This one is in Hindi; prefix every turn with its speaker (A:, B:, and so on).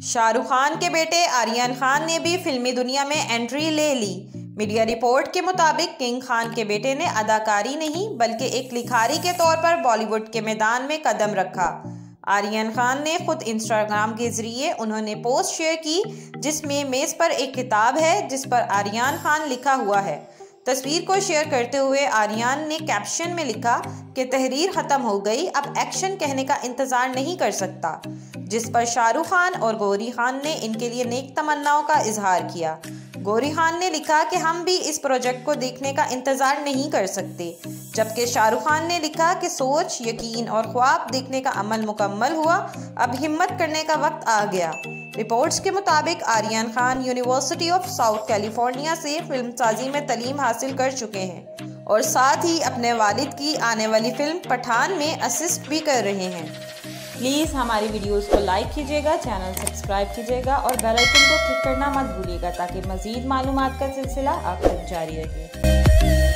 A: शाहरुख खान के बेटे आर्यन खान ने भी फिल्मी दुनिया में एंट्री ले ली। मीडिया रिपोर्ट के मुताबिक किंग खान के बेटे ने अदाकारी नहीं बल्कि एक लिखारी के तौर पर बॉलीवुड के मैदान में कदम रखा। आर्यन खान ने खुद इंस्टाग्राम के जरिए उन्होंने पोस्ट शेयर की जिसमें मेज़ पर एक किताब है जिस पर आर्यन खान लिखा हुआ है। तस्वीर को शेयर करते हुए आर्यन ने कैप्शन में लिखा कि तहरीर ख़त्म हो गई, अब एक्शन कहने का इंतज़ार नहीं कर सकता, जिस पर शाहरुख खान और गौरी खान ने इनके लिए नेक तमन्नाओं का इजहार किया। गौरी खान ने लिखा कि हम भी इस प्रोजेक्ट को देखने का इंतज़ार नहीं कर सकते, जबकि शाहरुख खान ने लिखा कि सोच, यकीन और ख्वाब देखने का अमल मुकम्मल हुआ, अब हिम्मत करने का वक्त आ गया। रिपोर्ट्स के मुताबिक Aryan Khan university of South California से फिल्मसाजी में तालीम हासिल कर चुके हैं और साथ ही अपने वालिद की आने वाली फिल्म पठान में असिस्ट भी कर रहे हैं।
B: प्लीज़ हमारी वीडियोस को लाइक कीजिएगा, चैनल सब्सक्राइब कीजिएगा और बेल आइकन को क्लिक करना मत भूलिएगा ताकि मज़ीद मालूमात का सिलसिला आप तक जारी रहे।